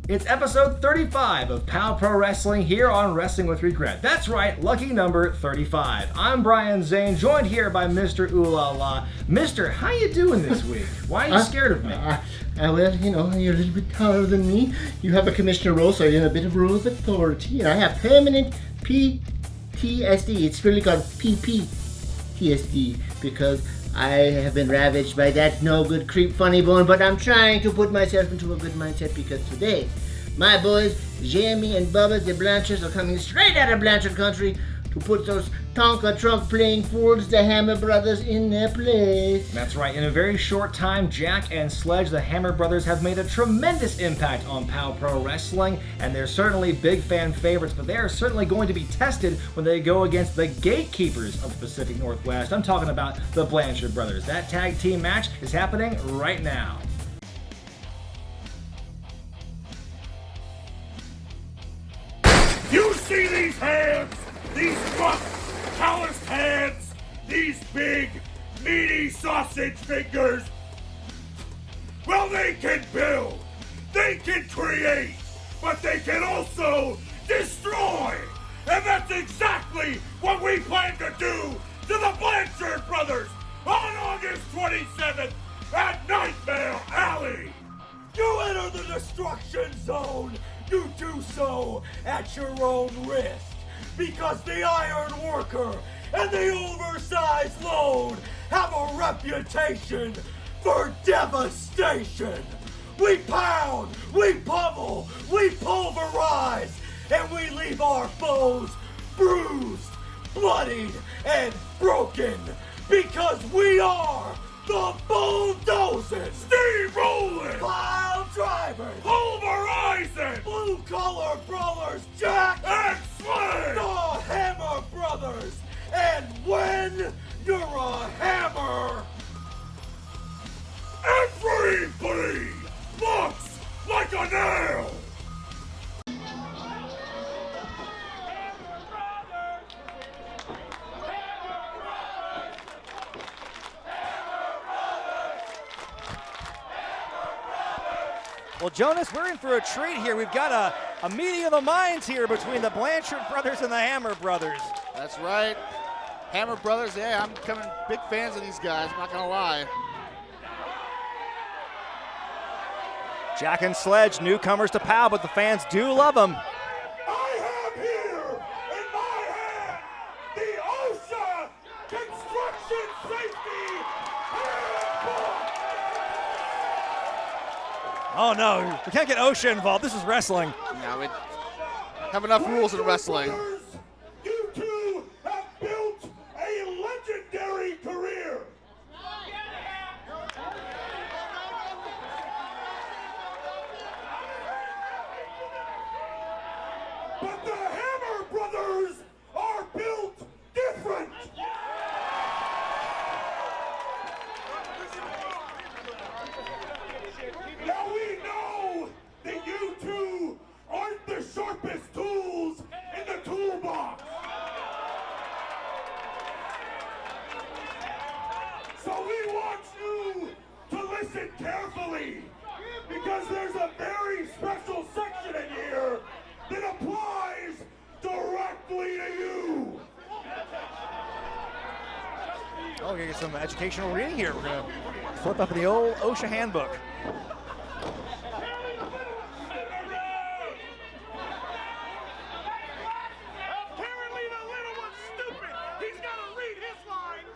It's episode 35 of POW Pro Wrestling here on Wrestling with Regret. That's right, lucky number 35. I'm Brian Zane, joined here by Mr. Ooh La La. Mister, how you doing this week? Why are you scared of me? Well, you know, you're a little bit taller than me. You have a commissioner role, so you're in a bit of rule of authority. And I have permanent PTSD. It's really called PPTSD because I have been ravaged by that no-good creep funny bone, but I'm trying to put myself into a good mindset because today, my boys, Jamie and Bubba, the Blanchards, are coming straight out of Blanchard country to put those Tonka truck playing fools, the Hammer Brothers, in their place. That's right. In a very short time, Jack and Sledge, the Hammer Brothers, have made a tremendous impact on POW Pro Wrestling, and they're certainly big fan favorites, but they are certainly going to be tested when they go against the gatekeepers of the Pacific Northwest. I'm talking about the Blanchard Brothers. That tag team match is happening right now. You see these hands? These rough, calloused hands? These big, meaty sausage fingers? Well, they can build, they can create, but they can also destroy! And that's exactly what we plan to do to the Blanchard Brothers on August 27th at Nightmare Alley! You enter the destruction zone, you do so at your own risk. Because the Iron Worker and the Oversized Load have a reputation for devastation. We pound, we pummel, we pulverize, and we leave our foes bruised, bloodied, and broken. Because we are the bulldozers, steamrolling, pile drivers, pulverizing, blue collar brawlers, Jack and Sledge, the Hammer Brothers. And when you're a hammer, everybody looks like a nail. Well, Jonas, we're in for a treat here. We've got a meeting of the minds here between the Blanchard brothers and the Hammer brothers. That's right. Hammer Brothers, yeah, I'm becoming big fans of these guys, I'm not gonna lie. Jack and Sledge, newcomers to POW, but the fans do love them. I have here in my hand the OSHA Construction Safety Handbook. Oh no, we can't get OSHA involved. This is wrestling. Yeah, we have enough rules in wrestling. You two have built a legendary career. But the Hammer Brothers are built different. Now we know that you two aren't the sharpest tools in the toolbox. So we want you to listen carefully, because there's a very special section in here that applies directly to you. Oh, we're gonna get some educational reading here. We're gonna flip up the old OSHA handbook. Apparently the little one's stupid. He's got to read his lines.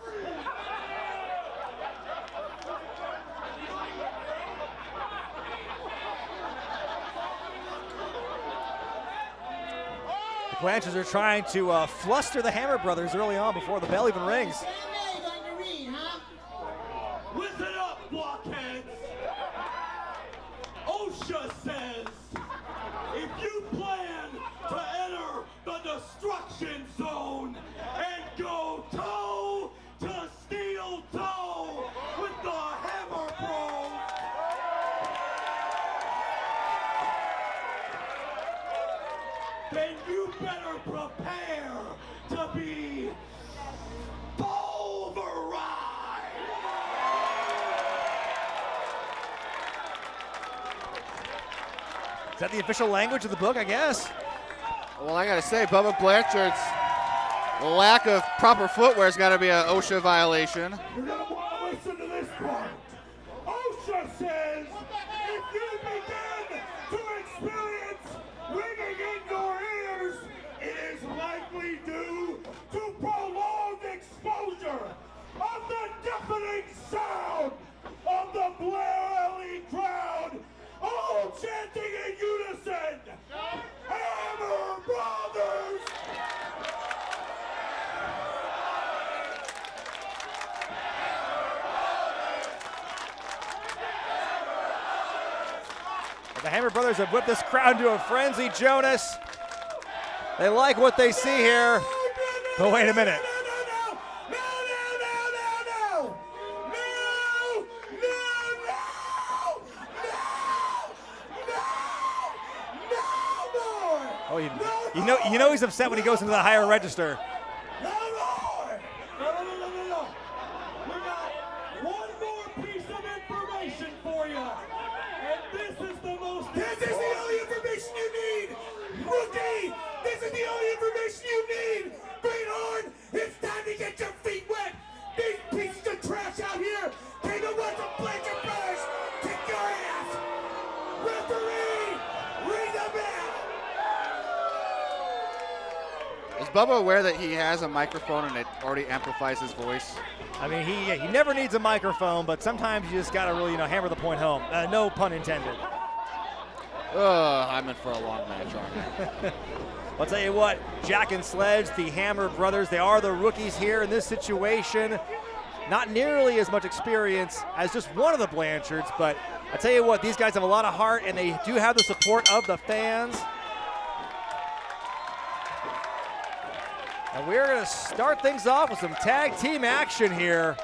The Blanchards are trying to fluster the Hammer brothers early on before the bell even rings. Listen up, blockheads. OSHA says if you plan to enter the destruction zone and go toe to steel toe with the Hammer Bros, then you better prepare to be pulverized. Is that the official language of the book, I guess? Well, I gotta say, Bubba Blanchards' lack of proper footwear has got to be an OSHA violation. You're gonna want to listen to this part. OSHA says if you begin to experience ringing in your ears, it is likely due to prolonged exposure of the deafening sound of the Blair Alley crowd, all chanting in unison, Hammer Brothers! The Hammer Brothers have whipped this crowd to a frenzy, Jonas. They like what they see here. But wait a minute. Oh, you know he's upset when he goes into the higher register. No more! No. We got one more piece of information for you. And this is the most... This is the only information you need! Rookie! This is the only information you need! Greenhorn, it's time to get your feet wet! These pieces of trash out here came to watch the Blanchard Brothers kick your ass! Referee, ring the bell! Is Bubba aware that he has a microphone and it already amplifies his voice? I mean, he never needs a microphone, but sometimes you just gotta really, hammer the point home. No pun intended. I'm in for a long match, aren't I? I'll tell you what, Jack and Sledge, the Hammer Brothers, they are the rookies here in this situation. Not nearly as much experience as just one of the Blanchards, but I'll tell you what, these guys have a lot of heart, and they do have the support of the fans. And we're going to start things off with some tag team action here.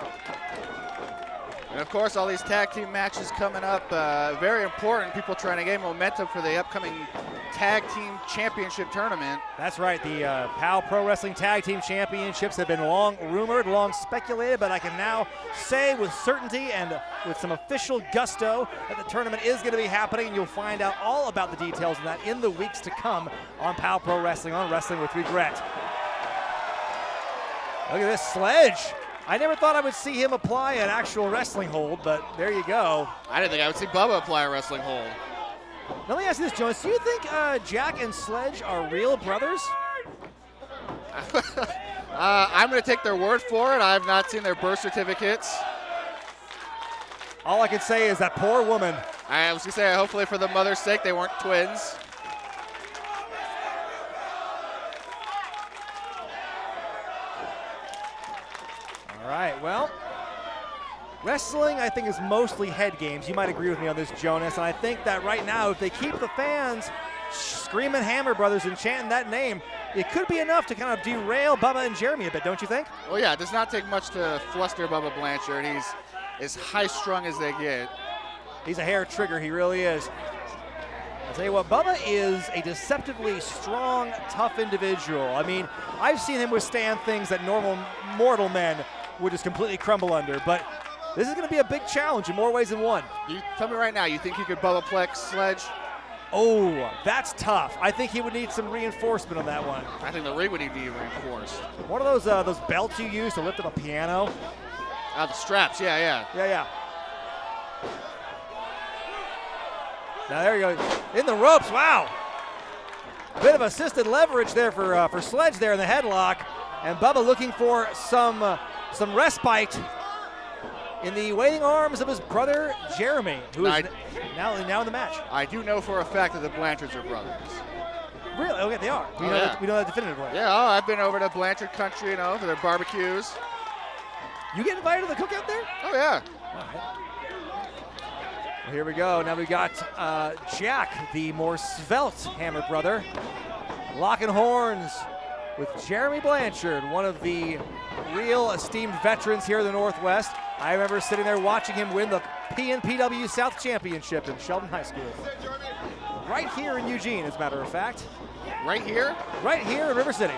And of course, all these tag team matches coming up, very important. People trying to gain momentum for the upcoming Tag Team Championship Tournament. That's right, the POW Pro Wrestling Tag Team Championships have been long rumored, long speculated, but I can now say with certainty and with some official gusto that the tournament is going to be happening, and you'll find out all about the details of that in the weeks to come on POW Pro Wrestling, on Wrestling with Regret. Look at this Sledge. I never thought I would see him apply an actual wrestling hold, but there you go. I didn't think I would see Bubba apply a wrestling hold. Now let me ask you this, Jonas. Do you think Jack and Sledge are real brothers? I'm going to take their word for it. I have not seen their birth certificates. All I can say is that poor woman. I was going to say, hopefully for the mother's sake, they weren't twins. All right, well, wrestling, I think, is mostly head games. You might agree with me on this, Jonas. And I think that right now, if they keep the fans screaming Hammer Brothers and chanting that name, it could be enough to kind of derail Bubba and Jeremy a bit, don't you think? Well, yeah, it does not take much to fluster Bubba Blanchard. He's as high-strung as they get. He's a hair trigger, he really is. I'll tell you what, Bubba is a deceptively strong, tough individual. I mean, I've seen him withstand things that normal mortal men would just completely crumble under, but this is going to be a big challenge in more ways than one. You tell me right now, you think he could Bubba Plex Sledge? Oh, that's tough. I think he would need some reinforcement on that one. I think the ring would need to be reinforced. One of those belts you use to lift up a piano. The straps, yeah. Yeah. Now there you go, in the ropes, wow. A bit of assisted leverage there for Sledge there in the headlock, and Bubba looking for some respite in the waiting arms of his brother Jeremy, who is now in the match. I do know for a fact that the Blanchards are brothers. Really? Okay, they are. We know that definitively. Yeah, I've been over to Blanchard country, for their barbecues. You get invited to the cookout there? Oh yeah. All right. Well, here we go. Now we got Jack, the more svelte Hammer brother, locking horns with Jeremy Blanchard, one of the real esteemed veterans here in the Northwest. I remember sitting there watching him win the PW South Championship in Sheldon High School. Right here in Eugene, as a matter of fact. Right here? Right here in River City.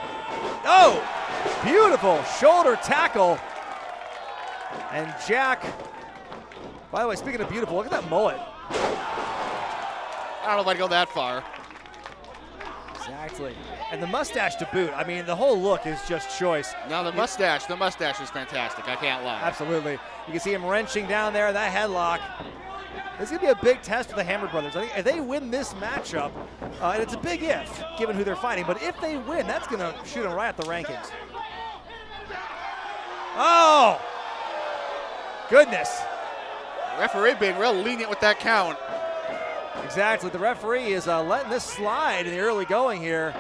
Oh, beautiful shoulder tackle. And Jack, by the way, speaking of beautiful, look at that mullet. I don't know if I'd go that far. Exactly. And the mustache to boot. I mean, the whole look is just choice. Now the mustache is fantastic. I can't lie. Absolutely. You can see him wrenching down there, that headlock. This is going to be a big test for the Hammer Brothers. I think if they win this matchup, and it's a big if, given who they're fighting, but if they win, that's going to shoot them right at the rankings. Oh! Goodness. Referee being real lenient with that count. Exactly. The referee is letting this slide in the early going here.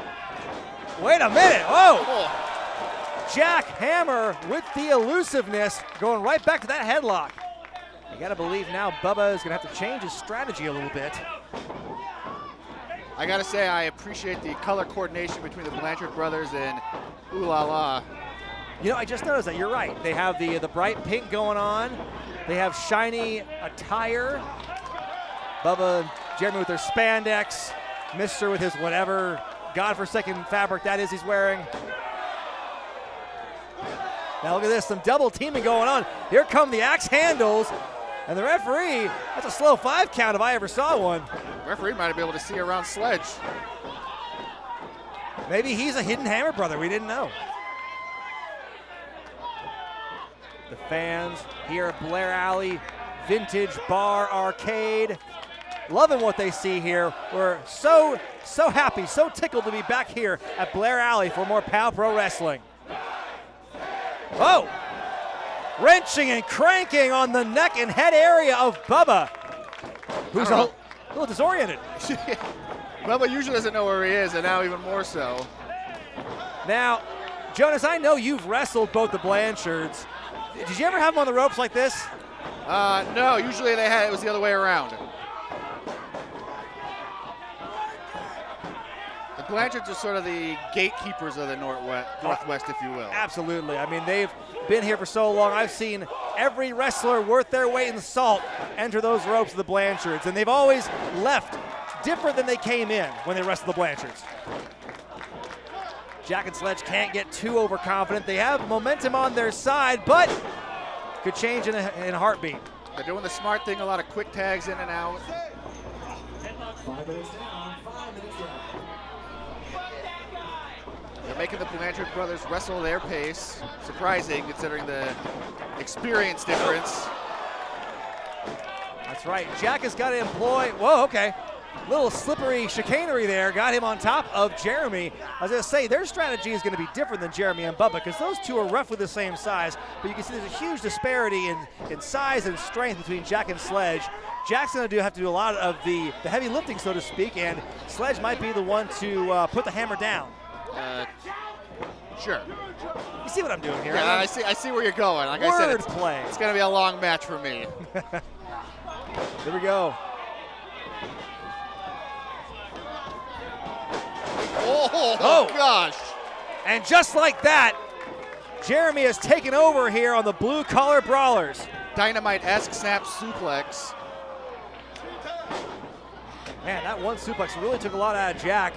Wait a minute. Whoa! Oh. Jack Hammer with the elusiveness, going right back to that headlock. You got to believe now Bubba is going to have to change his strategy a little bit. I got to say, I appreciate the color coordination between the Blanchard brothers and Ooh La La. You know, I just noticed that. You're right. They have the bright pink going on. They have shiny attire. Bubba and Jeremy with their spandex. Mister with his whatever godforsaken fabric that is he's wearing. Now look at this, some double teaming going on. Here come the axe handles. And the referee, that's a slow 5 count if I ever saw one. Referee might be able to see around Sledge. Maybe he's a hidden Hammer brother, we didn't know. The fans here at Blair Alley Vintage Bar Arcade, loving what they see here. We're so happy, so tickled to be back here at Blair Alley for more POW Pro Wrestling. Oh! Wrenching and cranking on the neck and head area of Bubba, who's a little disoriented. Bubba usually doesn't know where he is, and now even more so. Now, Jonas, I know you've wrestled both the Blanchards. Did you ever have them on the ropes like this? No, usually it was the other way around. The Blanchards are sort of the gatekeepers of the Northwest, if you will. Absolutely. I mean, they've been here for so long. I've seen every wrestler worth their weight in salt enter those ropes of the Blanchards, and they've always left different than they came in when they wrestled the Blanchards. Jack and Sledge can't get too overconfident. They have momentum on their side, but could change in a heartbeat. They're doing the smart thing, a lot of quick tags in and out. 5 minutes down, 5 minutes down. They're making the Blanchard brothers wrestle their pace. Surprising considering the experience difference. That's right. Jack has got to employ, whoa, okay. Little slippery chicanery there, got him on top of Jeremy. I was going to say, their strategy is going to be different than Jeremy and Bubba because those two are roughly the same size, but you can see there's a huge disparity in size and strength between Jack and Sledge. Jack's going to have to do a lot of the heavy lifting, so to speak, and Sledge might be the one to put the hammer down. Sure. You see what I'm doing here? Yeah, I see where you're going. Like I said, it's going to be a long match for me. Here we go. Oh gosh. And just like that, Jeremy has taken over here on the Blue Collar Brawlers. Dynamite-esque snap suplex. Man, that one suplex really took a lot out of Jack.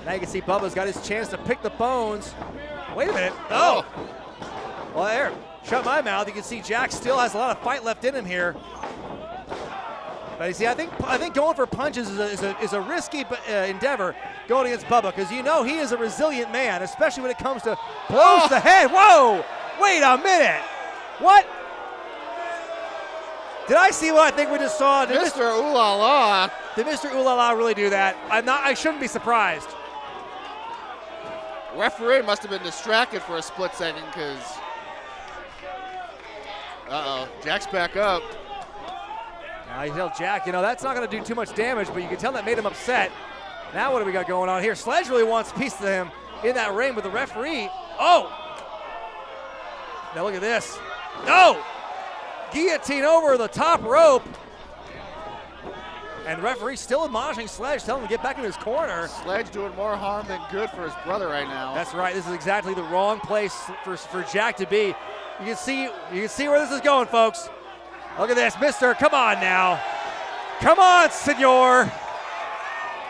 Now you can see Bubba's got his chance to pick the bones. Wait a minute. Oh. Well, there. Shut my mouth. You can see Jack still has a lot of fight left in him here. But you see, I think going for punches is a risky endeavor going against Bubba because you know he is a resilient man, especially when it comes to blows to the head. Whoa! Wait a minute. What? Did I see what I think we just saw? Did Mr. Ooh La La. Did Mr. Ooh La La really do that? I shouldn't be surprised. Referee must have been distracted for a split second because. Jack's back up. Now you tell Jack, that's not going to do too much damage, but you can tell that made him upset. Now what do we got going on here? Sledge really wants a piece of him in that ring with the referee. Oh! Now look at this. No! Guillotine over the top rope. And the referee still admonishing Sledge, telling him to get back in his corner. Sledge doing more harm than good for his brother right now. That's right. This is exactly the wrong place for Jack to be. You can see where this is going, folks. Look at this, mister. Come on now. Come on, senor.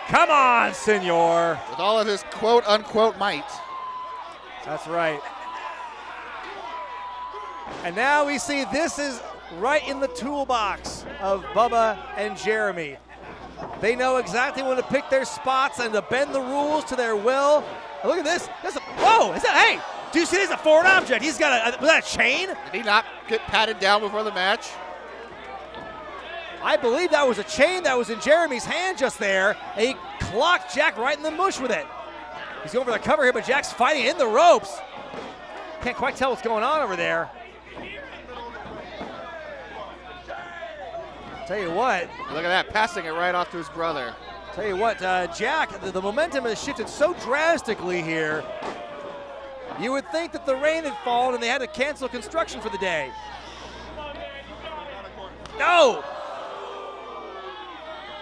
Come on, senor. With all of his quote-unquote might. That's right. And now we see this is right in the toolbox of Bubba and Jeremy. They know exactly when to pick their spots and to bend the rules to their will. And look at this. Whoa, hey, do you see this? A foreign object. He's got was that a chain? Did he not get patted down before the match? I believe that was a chain that was in Jeremy's hand just there, and he clocked Jack right in the mush with it. He's going for the cover here, but Jack's fighting in the ropes. Can't quite tell what's going on over there. Tell you what. Look at that, passing it right off to his brother. Tell you what, Jack, the momentum has shifted so drastically here. You would think that the rain had fallen and they had to cancel construction for the day. No!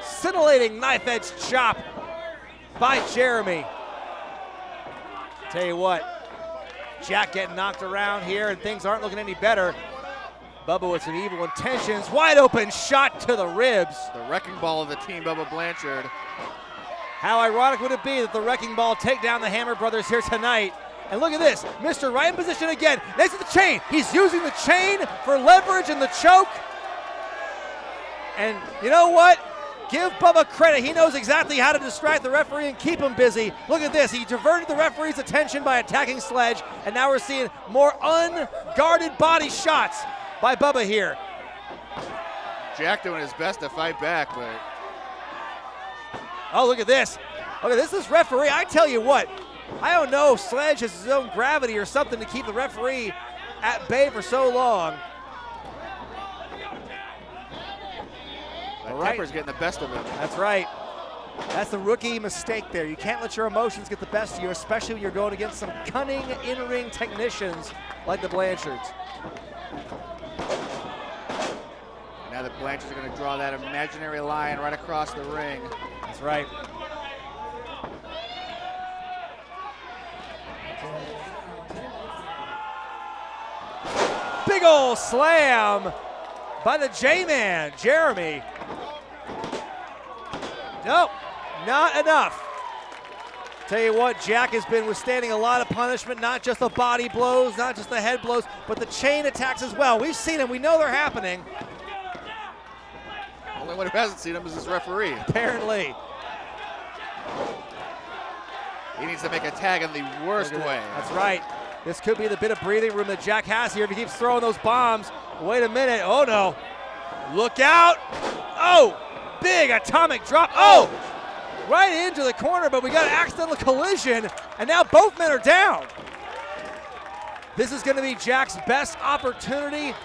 Scintillating knife edge chop by Jeremy. Tell you what, Jack getting knocked around here and things aren't looking any better. Bubba with some evil intentions. Wide open shot to the ribs. The wrecking ball of the team, Bubba Blanchard. How ironic would it be that the wrecking ball take down the Hammer brothers here tonight? And look at this, Mr. Right in position again, next to the chain. He's using the chain for leverage in the choke. And you know what? Give Bubba credit. He knows exactly how to distract the referee and keep him busy. Look at this. He diverted the referee's attention by attacking Sledge, and now we're seeing more unguarded body shots by Bubba here. Jack doing his best to fight back, but... Oh, look at this. Okay, this is referee. I tell you what, I don't know if Sledge has his own gravity or something to keep the referee at bay for so long. That temper's getting the best of him. That's right. That's the rookie mistake there. You can't let your emotions get the best of you, especially when you're going against some cunning in-ring technicians like the Blanchards. Now the Blanchards are going to draw that imaginary line right across the ring. That's right. Big ol' slam by the J-Man, Jeremy. Nope, not enough. Tell you what, Jack has been withstanding a lot of punishment, not just the body blows, not just the head blows, but the chain attacks as well. We've seen them, we know they're happening. Only one who hasn't seen him is his referee. Apparently. He needs to make a tag in the worst way. That's right. This could be the bit of breathing room that Jack has here if he keeps throwing those bombs. Wait a minute, oh no. Look out, oh, big atomic drop, oh! Right into the corner, but we got an accidental collision, and now both men are down. This is gonna be Jack's best opportunity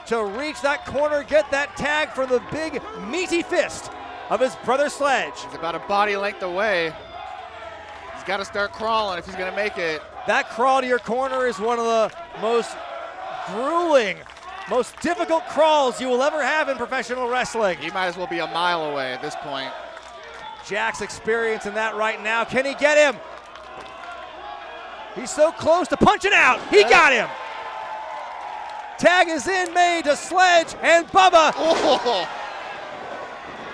to reach that corner, get that tag from the big meaty fist of his brother Sledge. He's about a body length away. He's got to start crawling if he's going to make it. That crawl to your corner is one of the most grueling, most difficult crawls you will ever have in professional wrestling. He might as well be a mile away at this point. Jack's experiencing that right now. Can he get him? He's so close to punching out. He got him. Tag is in, made to Sledge and Bubba. Oh.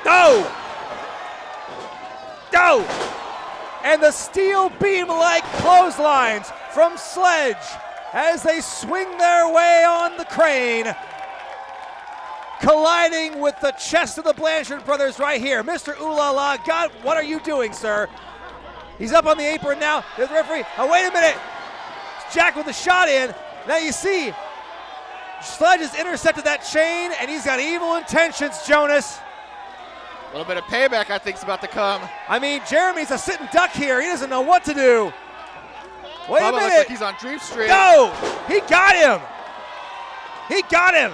No! No! And the steel beam-like clotheslines from Sledge as they swing their way on the crane, colliding with the chest of the Blanchard brothers right here. Mr. Ooh La La, God, what are you doing, sir? He's up on the apron now. There's the referee. Oh, wait a minute. Jack with the shot in. Now you see, Sledge has intercepted that chain, and he's got evil intentions, Jonas. A little bit of payback, I think, is about to come. I mean, Jeremy's a sitting duck here. He doesn't know what to do. Wait Bubba a minute. looks like he's on Dream Street. No! He got him. He got him.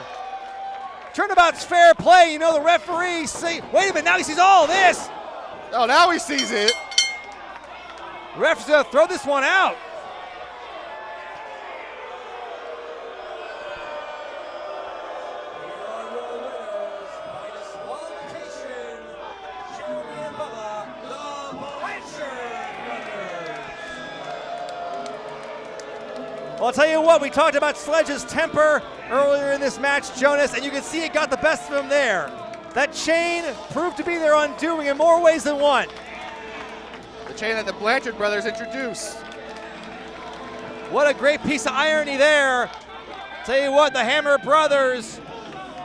Turnabout's fair play. You know, the referee, wait a minute, now he sees all this. Oh, now he sees it. The referee's gonna throw this one out. Well, I'll tell you what, we talked about Sledge's temper earlier in this match, Jonas, and you can see it got the best of him there. That chain proved to be their undoing in more ways than one. The chain that the Blanchard brothers introduced. What a great piece of irony there. Tell you what, the Hammer brothers,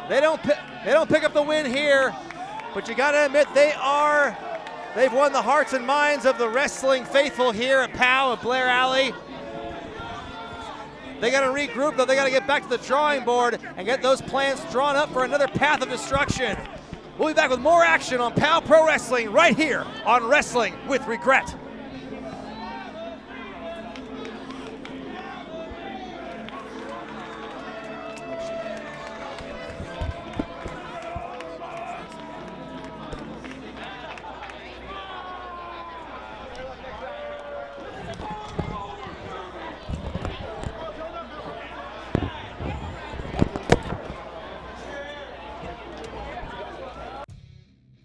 they don't pick up the win here. but you gotta admit they've won the hearts and minds of the wrestling faithful here at POW at Blair Alley. They gotta regroup though, they gotta get back to the drawing board and get those plans drawn up for another path of destruction. We'll be back with more action on POW Pro Wrestling right here on Wrestling with Regret.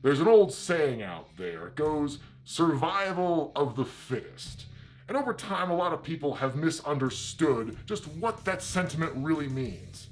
There's an old saying out there. It goes, survival of the fittest. And over time, a lot of people have misunderstood just what that sentiment really means.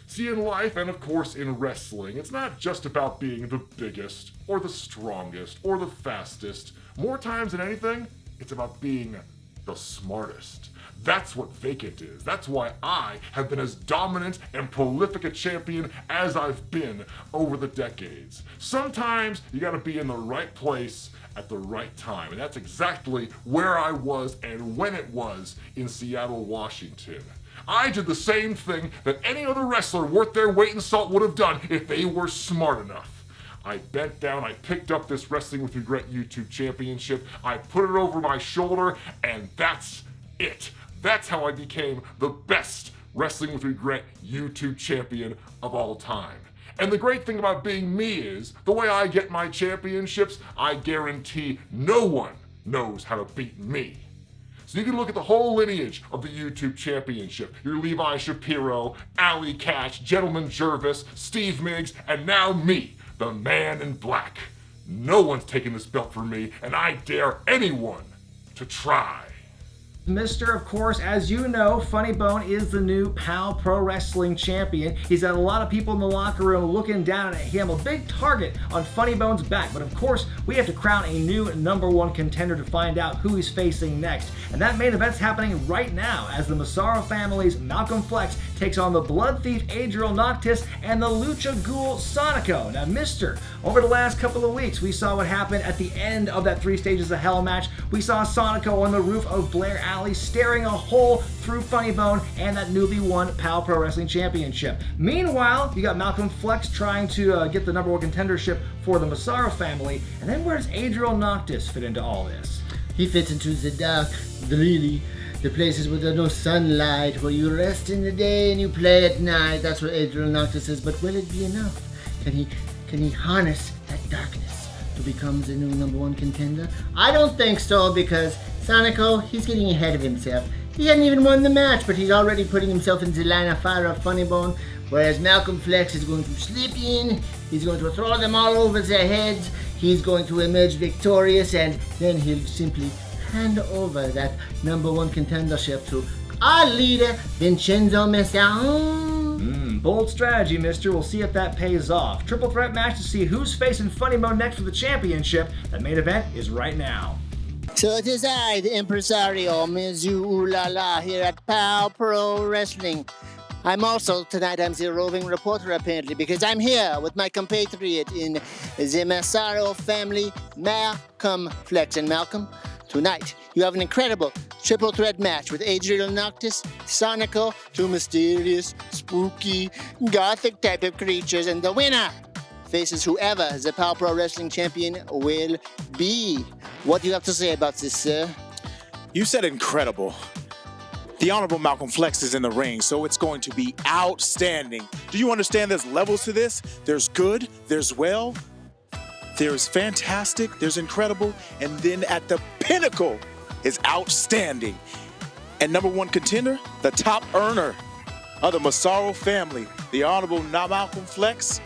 See, in life, and of course in wrestling, it's not just about being the biggest, or the strongest, or the fastest. More times than anything, it's about being the smartest. That's what Vacant is. That's why I have been as dominant and prolific a champion as I've been over the decades. Sometimes you gotta be in the right place at the right time, and that's exactly where I was and when it was in Seattle, Washington. I did the same thing that any other wrestler worth their weight in salt would have done if they were smart enough. I bent down, I picked up this Wrestling with Regret YouTube Championship, I put it over my shoulder, and that's it. That's how I became the best Wrestling with Regret YouTube champion of all time. And the great thing about being me is, the way I get my championships, I guarantee no one knows how to beat me. So you can look at the whole lineage of the YouTube Championship. Your Levi Shapiro, Ali Cash, Gentleman Jervis, Steve Miggs, and now me, the Man in Black. No one's taking this belt from me, and I dare anyone to try. Mr. Of course, as you know, Funny Bone is the new POW Pro Wrestling Champion. He's got a lot of people in the locker room looking down at him, a big target on Funny Bone's back. But of course, we have to crown a new #1 contender to find out who he's facing next. And that main event's happening right now as the Massaro family's MALCOLM PHLEX takes on the Blood Thief ADRIEL NOCTIS and the Lucha Ghoul SONICO. Now, Mr., over the last couple of weeks, we saw what happened at the end of that 3 Stages of Hell match. We saw SONICO on the roof of Blair Alley staring a hole through Funny Bone and that newly won POW Pro Wrestling Championship. Meanwhile, you got MALCOLM PHLEX trying to get the #1 contendership for the Massaro family. And then where does ADRIEL NOCTIS fit into all this? He fits into the dark, the places where there's no sunlight, where you rest in the day and you play at night. That's where ADRIEL NOCTIS is. But will it be enough? Can he harness that darkness to become the new #1 contender? I don't think so, because SONICO, he's getting ahead of himself. He hasn't even won the match, but he's already putting himself in the line of fire of Funny Bone, whereas MALCOLM PHLEX is going to slip in, he's going to throw them all over their heads, he's going to emerge victorious, and then he'll simply hand over that #1 contendership to our leader, Vincenzo Massaro. Bold strategy, mister. We'll see if that pays off. Triple threat match to see who's facing Funny Bone next for the championship. The main event is right now. So it is I, the impresario, Mizu Ulala, here at POW Pro Wrestling. I'm the roving reporter apparently, because I'm here with my compatriot in the Massaro family, MALCOLM PHLEX. And Malcolm, tonight you have an incredible triple threat match with ADRIEL NOCTIS, SONICO, 2 mysterious, spooky, gothic type of creatures, and the winner faces whoever the POW Pro Wrestling Champion will be. What do you have to say about this, sir? You said incredible. The Honorable MALCOLM PHLEX is in the ring, so it's going to be outstanding. Do you understand there's levels to this? There's good, there's well, there's fantastic, there's incredible, and then at the pinnacle is outstanding. And #1 contender, the top earner of the Massaro family, the Honorable MALCOLM PHLEX,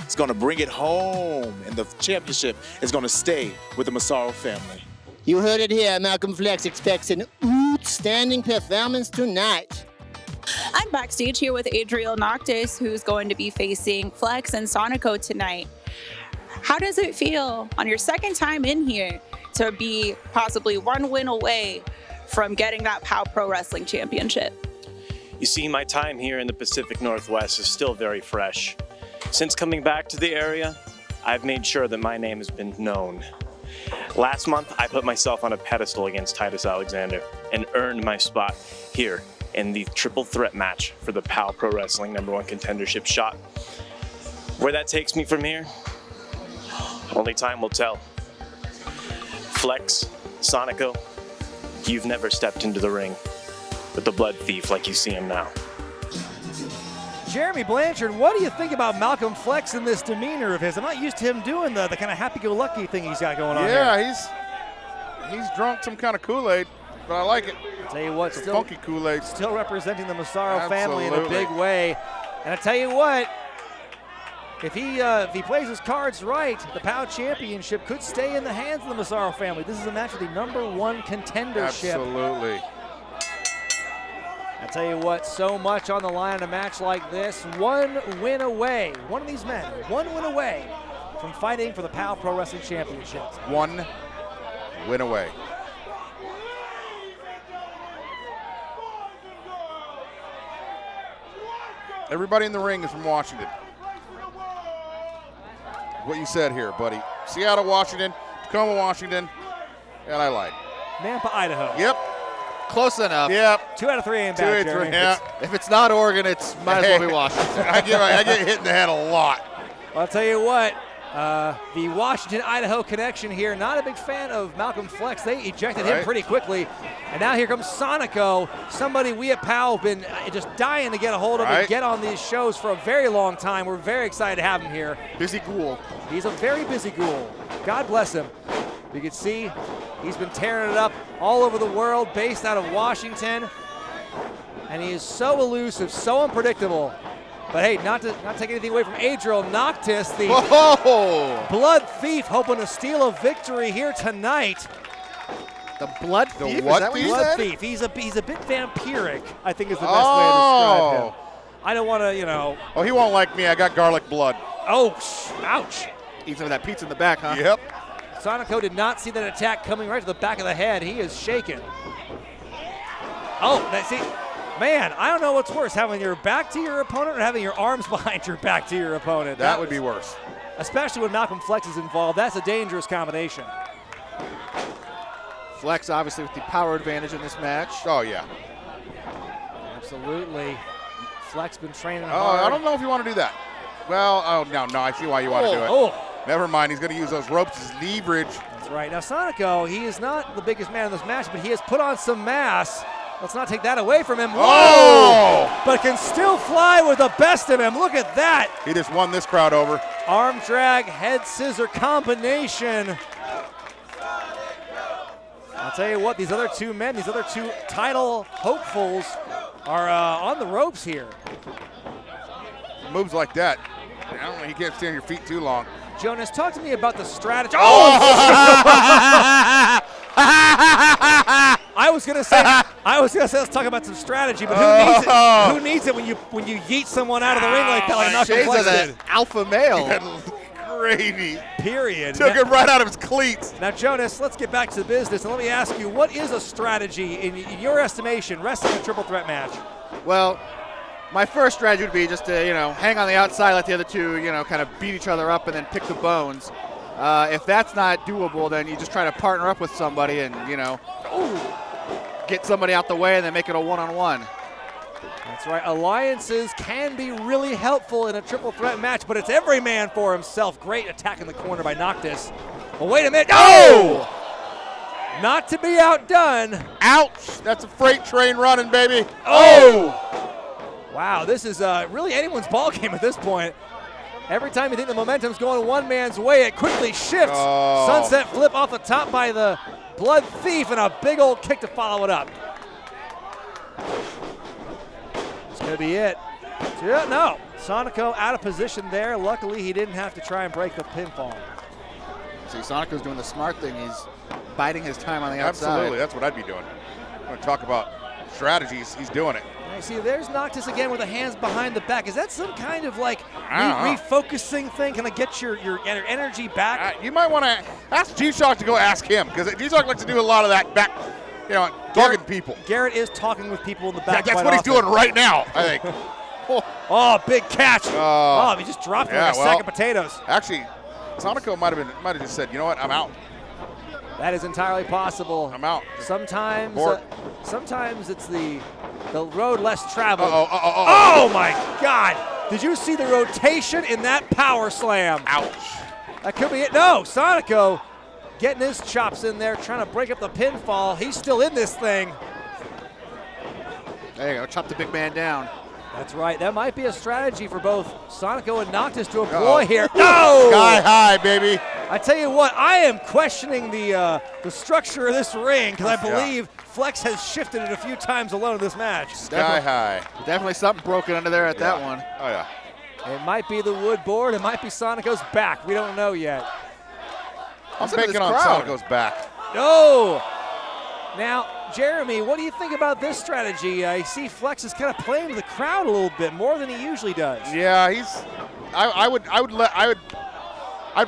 is going to bring it home, and the championship is going to stay with the Massaro family. You heard it here. MALCOLM PHLEX expects an outstanding performance tonight. I'm backstage here with ADRIEL NOCTIS, who's going to be facing PHLEX and SONICO tonight. How does it feel on your second time in here to be possibly 1 win away from getting that POW Pro Wrestling Championship? You see, my time here in the Pacific Northwest is still very fresh. Since coming back to the area, I've made sure that my name has been known. Last month, I put myself on a pedestal against Titus Alexander and earned my spot here in the triple threat match for the POW Pro Wrestling #1 contendership shot. Where that takes me from here, only time will tell. Flex, Sonico, you've never stepped into the ring with the blood thief like you see him now. Jeremy Blanchard, what do you think about MALCOLM PHLEX and this demeanor of his? I'm not used to him doing the kind of happy-go-lucky thing he's got going on here. Yeah, he's drunk some kind of Kool-Aid, but I like it. Tell you what, still funky Kool-Aid. Still representing the Massaro family in a Absolutely. big way. And I tell you what, if he plays his cards right, the POW Championship could stay in the hands of the Massaro family. This is a match for the #1 contendership. Absolutely. I tell you what, so much on the line in a match like this. One win away, one of these men, one win away from fighting for the POW Pro Wrestling Championship. One win away. Everybody in the ring is from Washington. What you said here, buddy. Seattle, Washington, Tacoma, Washington, and I lied. Nampa, Idaho. Yep. Close enough. Yep. 2 out of 3 ain't bad, 2 out of 3, Jeremy. yeah. If it's not Oregon, it's might as well be Washington. I get hit in the head a lot. I'll tell you what, the Washington-Idaho connection here, not a big fan of MALCOLM PHLEX. They ejected him pretty quickly. And now here comes Sonico, somebody we at POW have been just dying to get a hold of and get on these shows for a very long time. We're very excited to have him here. Busy ghoul. He's a very busy ghoul. God bless him. You can see he's been tearing it up all over the world, based out of Washington. And he is so elusive, so unpredictable. But hey, not take anything away from ADRIEL NOCTIS, the blood thief, hoping to steal a victory here tonight. The blood thief? The what Is that what you Blood said? thief. He's a bit vampiric, I think is the best way to describe him. I don't want to, you know. Oh, he won't like me. I got garlic blood. Oh, ouch. Eat some of that pizza in the back, huh? Yep. Sonico did not see that attack coming right to the back of the head. He is shaken. Oh, see, man, I don't know what's worse, having your back to your opponent or having your arms behind your back to your opponent. That would be worse. Especially when MALCOLM PHLEX is involved. That's a dangerous combination. Flex obviously with the power advantage in this match. Oh, yeah. Absolutely. Flex been training Oh, hard. I don't know if you want to do that. Well, oh, no, I see why you want to do it. Oh. Never mind, he's going to use those ropes as leverage. That's right. Now, Sonico, he is not the biggest man in this match, but he has put on some mass. Let's not take that away from him. Oh! Whoa! But can still fly with the best of him. Look at that. He just won this crowd over. Arm drag, head scissor combination. I'll tell you what, these other two men, these other two title hopefuls are on the ropes here. Moves like that. I don't know, you can't stay on your feet too long. Jonas, talk to me about the strategy. I was gonna say let's talk about some strategy, but who needs it when you yeet someone out of the ring like that, like Shades MALCOLM of PHLEX that did? alpha male. Gravy. Period. Took him right out of his cleats. Now, Jonas, let's get back to the business, and let me ask you, what is a strategy in your estimation, wrestling a triple threat match? Well, my first strategy would be just to, hang on the outside, let the other two, kind of beat each other up and then pick the bones. If that's not doable, then you just try to partner up with somebody and, get somebody out the way and then make it a one-on-one. That's right. Alliances can be really helpful in a triple threat match, but it's every man for himself. Great attack in the corner by Noctis. Well, wait a minute. Oh! Not to be outdone. Ouch! That's a freight train running, baby. Oh! Wow, this is really anyone's ball game at this point. Every time you think the momentum's going one man's way, it quickly shifts. Oh. Sunset flip off the top by the blood thief and a big old kick to follow it up. It's going to be it. Yeah, no. Sonico out of position there. Luckily, he didn't have to try and break the pinfall. See, Sonico's doing the smart thing. He's biding his time on the outside. Absolutely, that's what I'd be doing. I'm going to talk about strategies. He's doing it. Now you see, there's Noctis again with the hands behind the back. Is that some kind of like I don't know. refocusing thing? Can I get your energy back? You might want to ask G-Shock to go ask him, because G-Shock likes to do a lot of that back, dogging people. Garrett is talking with people in the back. Yeah, that's quite what often. he's doing right now, I think. Oh, big catch. He just dropped him like a sack of potatoes. Actually, Sonico might have just said, you know what, I'm out. That is entirely possible. I'm out. Sometimes, Board. sometimes it's the road less traveled. Oh my God! Did you see the rotation in that power slam? Ouch. That could be it. No, Sonico getting his chops in there, trying to break up the pinfall. He's still in this thing. There you go, chop the big man down. That's right. That might be a strategy for both Sonico and Noctis to employ here. No! Sky high, baby. I tell you what, I am questioning the structure of this ring because I believe Flex has shifted it a few times alone in this match. Sky high. Definitely something broken under there at that one. Oh, yeah. It might be the wood board. It might be Sonico's back. We don't know yet. I'm banking on Sonico's back. No! Now, Jeremy, what do you think about this strategy? I see Flex is kind of playing with the crowd a little bit more than he usually does. Yeah, he's. I'd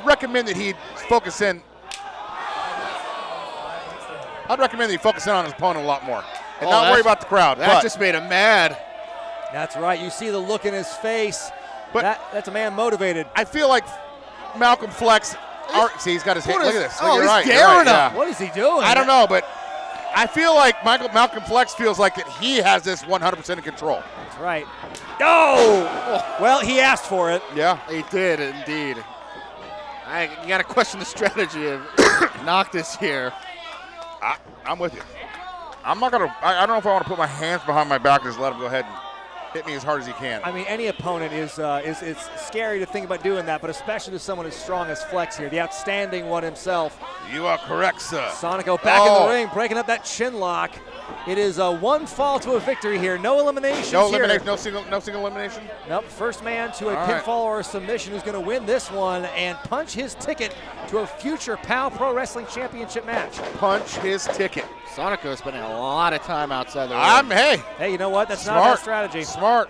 recommend that he focus in. I'd recommend that he focus in on his opponent a lot more and not worry about the crowd. That just made him mad. That's right. You see the look in his face. But that's a man motivated. I feel like MALCOLM PHLEX. See, he's got his hand. Look at this. Oh, You're he's right, daring him. yeah. What is he doing? I don't know, but I feel like MALCOLM PHLEX feels like that he has this 100% in control. That's right. Oh! Well, he asked for it. Yeah. He did, indeed. You got to question the strategy of Noctis here. I'm with you. I'm not going to, I don't know if I want to put my hands behind my back and just let him go ahead and hit me as hard as he can. I mean, any opponent is it's scary to think about doing that, but especially to someone as strong as Flex here, the outstanding one himself. You are correct, sir. Sonico back in the ring, breaking up that chin lock. It is a one fall to a victory here. No eliminations No elimination. here. No single elimination. Nope. First man to a pinfall or a submission who's going to win this one and punch his ticket to a future POW Pro Wrestling Championship match. Punch his ticket. Sonico spending a lot of time outside the ring. Hey, you know what? That's smart. not a bad strategy. Smart.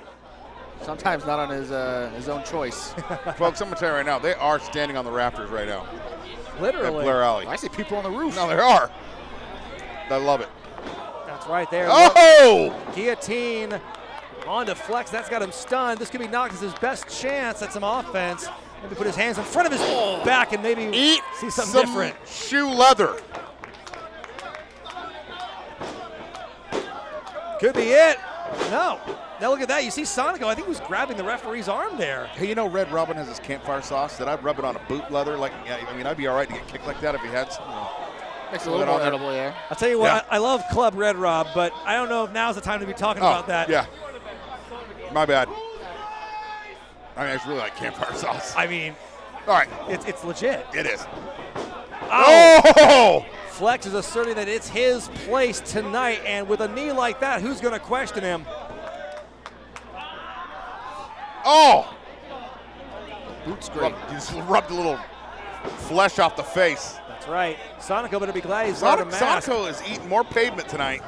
Sometimes not on his own choice. Folks, I'm going to tell you right now, they are standing on the rafters right now. Literally. At Blair Alley. I see people on the roof. No, there are. I love it. That's right there. Oh! Look. Guillotine onto Flex. That's got him stunned. This could be Noctis' best chance at some offense. Maybe put his hands in front of his back and maybe see something different. Shoe leather. Could be it. No. Now look at that. You see Sonico, I think he was grabbing the referee's arm there. Hey, you know Red Robin has this campfire sauce that I'd rub it on a boot leather. Like, I mean, I'd be all right to get kicked like that if he had some. Makes it a little more edible, yeah. I'll tell you what, I love Club Red Rob, but I don't know if now's the time to be talking about that. Yeah. My bad. I mean, it's really like campfire sauce. I mean, all right. It's legit. It is. Oh! Flex is asserting that it's his place tonight, and with a knee like that, who's going to question him? Oh! Boot's great. You just rubbed a little flesh off the face. That's right. Sonico better be glad he's got a mask. Sonico is eating more pavement tonight.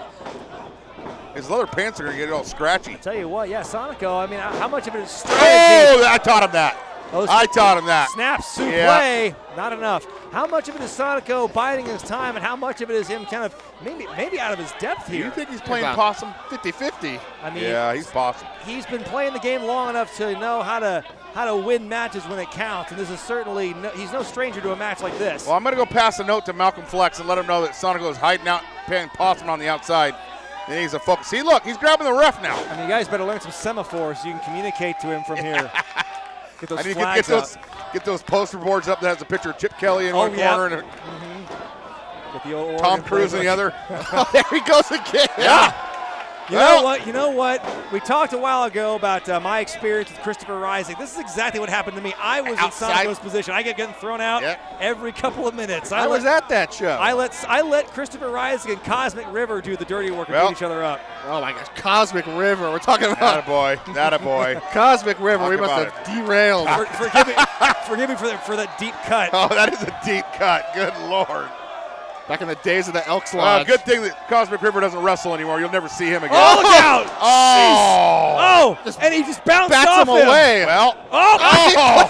His leather pants are going to get all scratchy. I tell you what, yeah, Sonico, I mean, how much of it is strategy? Oh, I taught him that. I taught him that. Snap, suplex, not enough. How much of it is Sonico biding his time, and how much of it is him kind of maybe out of his depth here? You think he's playing possum? 50-50. I mean, yeah, he's possum. He's been playing the game long enough to know how to win matches when it counts, and this is certainly he's no stranger to a match like this. Well, I'm going to go pass a note to MALCOLM PHLEX and let him know that Sonico is hiding out, playing possum on the outside. And he's a focus. See, look, he's grabbing the ref now. I mean, you guys better learn some semaphores so you can communicate to him from here. Get those I need flags to get those poster boards up that has a picture of Chip Kelly in one corner and Get the old Tom Cruise in the other. Oh, there he goes again. Yeah. You know what? We talked a while ago about my experience with Christopher Rising. This is exactly what happened to me. I was in Sonico's position. I get getting thrown out every couple of minutes. I was at that show. I let Christopher Rising and Cosmic River do the dirty work and beat each other up. Oh my gosh, Cosmic River. We're talking about Attaboy. Cosmic River. We must have derailed. Forgive me for that deep cut. Oh, that is a deep cut. Good Lord. Back in the days of the Elks Lodge. Good thing that Cosmic River doesn't wrestle anymore. You'll never see him again. Oh, look out! Oh! And he just bounced off him away. Well. Oh!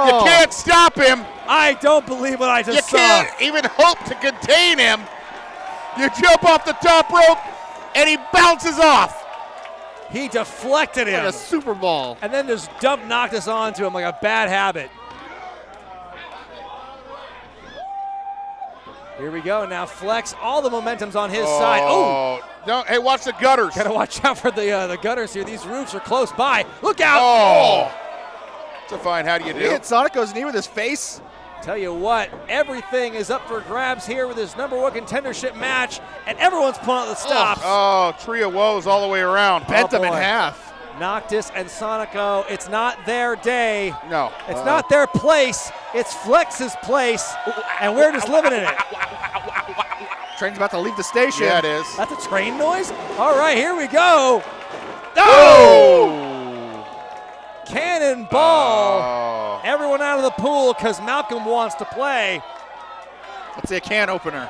You can't stop him. I don't believe what I just saw. You can't even hope to contain him. You jump off the top rope, and he bounces off. He deflected him. Like a Super Bowl. And then just dumped Noctis onto him like a bad habit. Here we go now. Flex, all the momentum's on his side. Oh, don't, hey, watch the gutters. Gotta watch out for the gutters here. These roofs are close by. Look out! Oh, it's a fine. How do you do? He hit Sonico's knee with his face. Tell you what, everything is up for grabs here with this #1 contendership match, and everyone's pulling out the stops. Oh, tree of woes all the way around. Bent him in half. Noctis and Sonico, it's not their day. No. It's not their place. It's Flex's place, and we're just living in it. Train's about to leave the station. Yeah, it is. That's a train noise? All right, here we go. Oh! Cannonball. Everyone out of the pool because Malcolm wants to play. Let's see a can opener.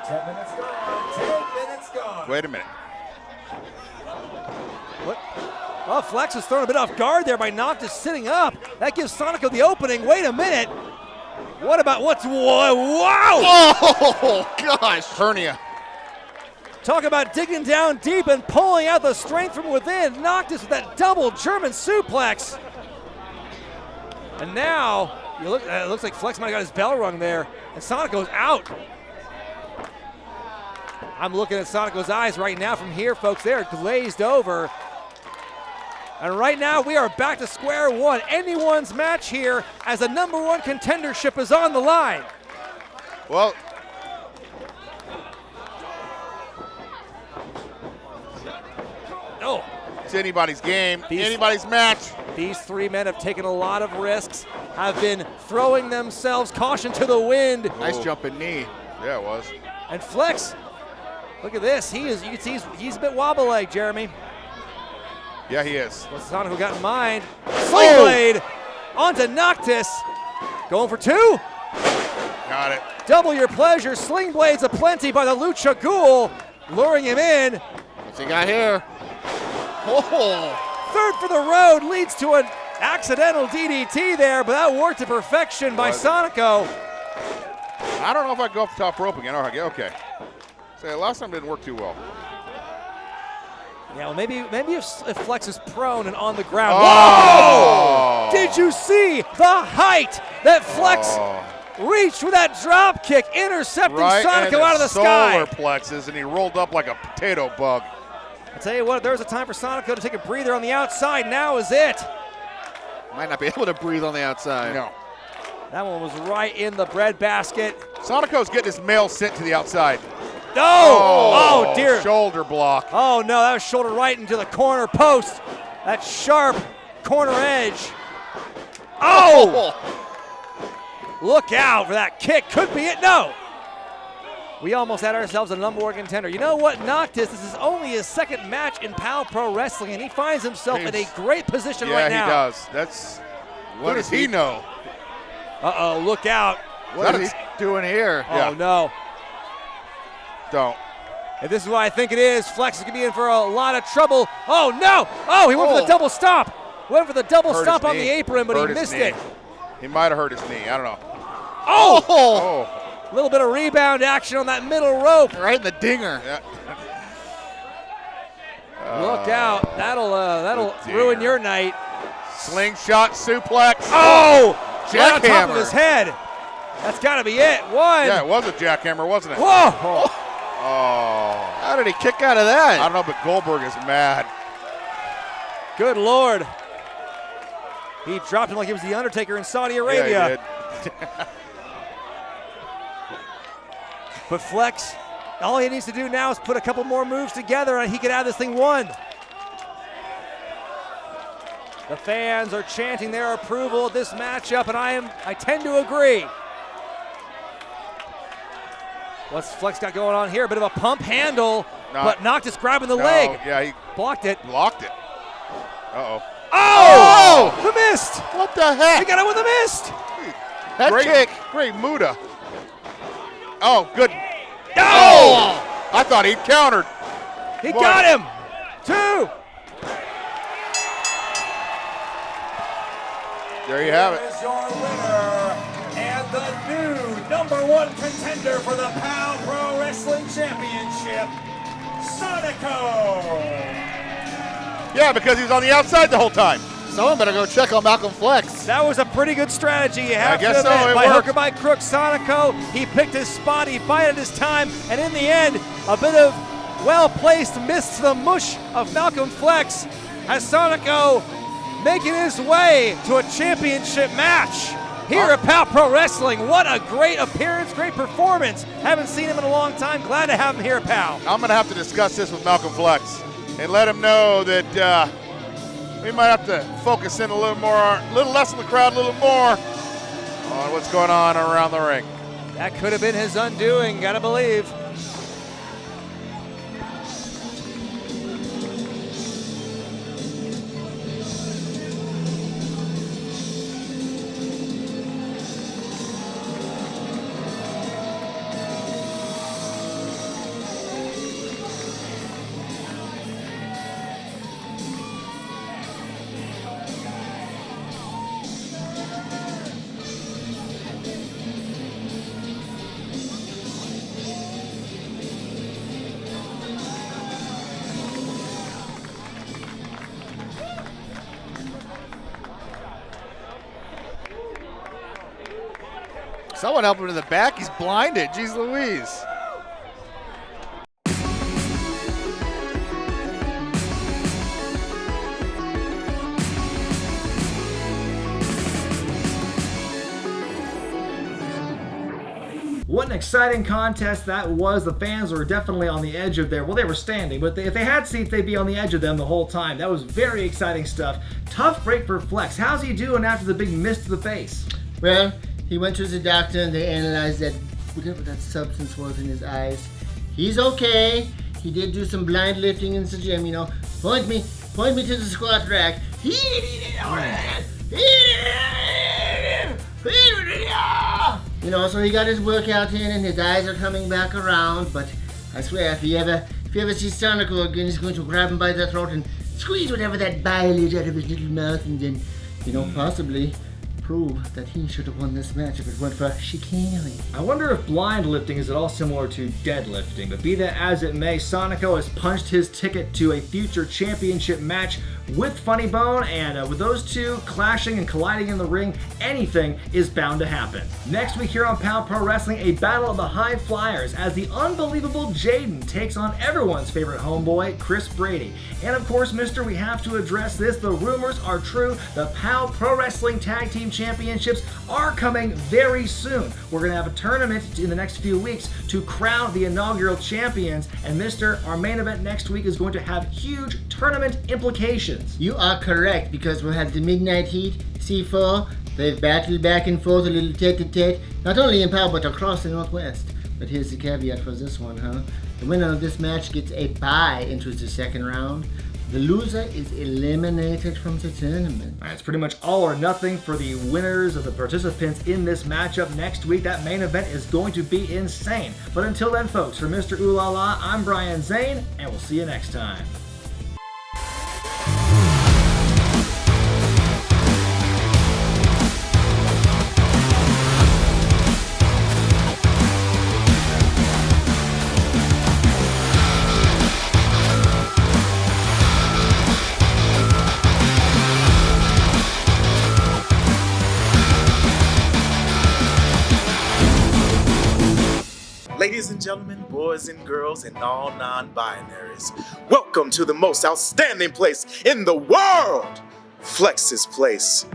10 minutes gone. 10 minutes gone. Wait a minute. What? Well, Flex was thrown a bit off guard there by Noctis sitting up. That gives Sonico the opening. Wait a minute. What about what's wow? Oh gosh, hernia. Talk about digging down deep and pulling out the strength from within. Noctis with that double German suplex. And now it looks like Flex might have got his bell rung there, and Sonico's out. I'm looking at Sonico's eyes right now from here, folks. They're glazed over. And right now, we are back to square one. Anyone's match here as the #1 contendership is on the line. Well, no. It's anybody's game, anybody's match. These three men have taken a lot of risks, have been throwing themselves, caution to the wind. Nice jumping knee. Yeah, it was. And Flex, look at this. You can see he's a bit wobble-legged, Jeremy. Yeah, he is. What's Sonico got in mind? Sling blade onto Noctis. Going for two. Got it. Double your pleasure. Sling blades aplenty by the Lucha Ghoul, luring him in. What's he got here? Oh. Third for the road leads to an accidental DDT there, but that worked to perfection by Sonico. I don't know if I go off the top rope again. All right, okay. Say, last time didn't work too well. Yeah, well, maybe if Flex is prone and on the ground. Oh! Whoa! Did you see the height that Flex reached with that drop kick, intercepting Sonico out of the sky? Solar plexus, and he rolled up like a potato bug. I tell you what, there's a time for Sonico to take a breather on the outside. Now is it. Might not be able to breathe on the outside. No. That one was right in the breadbasket. Sonico's getting his mail sent to the outside. No! Oh, dear. Shoulder block. Oh, no, that was shoulder right into the corner post. That sharp corner edge. Oh! Look out for that kick. Could be it. No. We almost had ourselves a #1 contender. You know what, Noctis, this is only his second match in POW Pro Wrestling, and he finds himself in a great position right now. Yeah, he does. That's, what does he know? Uh-oh, look out. What is he doing here? Oh, no. Don't. If this is what I think it is, Flex is going to be in for a lot of trouble. Oh, no. Oh, he went for the double stop. Went for the double stop on the apron, but he missed it. He might have hurt his knee. I don't know. Oh! A little bit of rebound action on that middle rope. Right in the dinger. Yeah. Look out. That'll ruin your night. Slingshot suplex. Oh! Right on top Jackhammer. of his head. That's got to be it. One. Yeah, it was a jackhammer, wasn't it? Whoa! Oh. How did he kick out of that? I don't know, but Goldberg is mad. Good Lord. He dropped him like he was the Undertaker in Saudi Arabia. Yeah, he did. But Flex, all he needs to do now is put a couple more moves together and he could have this thing won. The fans are chanting their approval of this matchup, and I tend to agree. What's Flex got going on here? A bit of a pump handle, but Noctis grabbing the leg. Yeah, he blocked it. Blocked it. Uh-oh. Oh! The mist! What the heck? He got it with the mist! Head kick. Great Muda. Oh, good. Oh! I thought he'd countered. He got him. Two. There you have it. Here is your winner and the new #1 contender for the POW Pro Wrestling Championship, Sonico. Yeah, because he was on the outside the whole time. Someone better go check on MALCOLM PHLEX. That was a pretty good strategy, you have I guess to admit. so, it By hook worked. or by crook, Sonico, he picked his spot, he bided his time, and in the end, a bit of well-placed miss to the mush of MALCOLM PHLEX as Sonico making his way to a championship match here at POW Pro Wrestling. What a great appearance, great performance. Haven't seen him in a long time. Glad to have him here at POW. I'm going to have to discuss this with MALCOLM PHLEX and let him know that we might have to focus in a little more, a little less on the crowd, a little more on what's going on around the ring. That could have been his undoing, gotta believe. Someone help him to the back. He's blinded. Jeez Louise. What an exciting contest that was. The fans were definitely on the edge of their, well, they were standing, but if they had seats, they'd be on the edge of them the whole time. That was very exciting stuff. Tough break for Flex. How's he doing after the big miss to the face? Well, he went to the doctor and they analyzed that, whatever that substance was in his eyes. He's okay. He did do some blind lifting in the gym, you know. Point me to the squat rack. You know, so he got his workout in and his eyes are coming back around, but I swear, if you ever see Sonico again, he's going to grab him by the throat and squeeze whatever that bile is out of his little mouth and then, you know, possibly prove that he should have won this match if it weren't for chicanery. I wonder if blind lifting is at all similar to deadlifting, but be that as it may, Sonico has punched his ticket to a future championship match with Funny Bone, and with those two clashing and colliding in the ring, anything is bound to happen. Next week here on POW Pro Wrestling, a battle of the high flyers as the unbelievable Jaden takes on everyone's favorite homeboy, Chris Brady. And of course, mister, we have to address this. The rumors are true. The POW Pro Wrestling Tag Team Championships are coming very soon. We're going to have a tournament in the next few weeks to crown the inaugural champions, and mister, our main event next week is going to have huge tournament implications. You are correct, because we'll have the Midnight Heat, C4. They've battled back and forth a little tete-a-tete, not only in POW but across the Northwest. But here's the caveat for this one, huh? The winner of this match gets a bye into the second round. The loser is eliminated from the tournament. All right, it's pretty much all or nothing for the winners of the participants in this matchup next week. That main event is going to be insane. But until then, folks, for Mr. Ooh La La, I'm Brian Zane, and we'll see you next time. Ladies and gentlemen, boys and girls, and all non-binaries, welcome to the most outstanding place in the world, Flex's Place.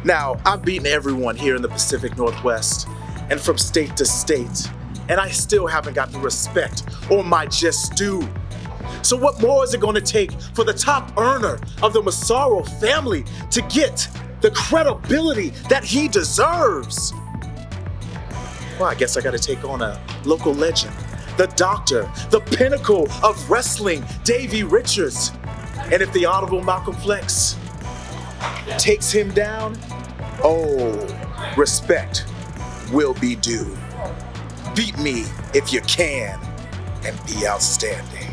Now, I've beaten everyone here in the Pacific Northwest and from state to state, and I still haven't got the respect or my just due. So what more is it going to take for the top earner of the Massaro family to get the credibility that he deserves? Well, I guess I gotta take on a local legend, the doctor, the pinnacle of wrestling, Davey Richards. And if the Honorable MALCOLM PHLEX takes him down, oh, respect will be due. Beat me if you can and be outstanding.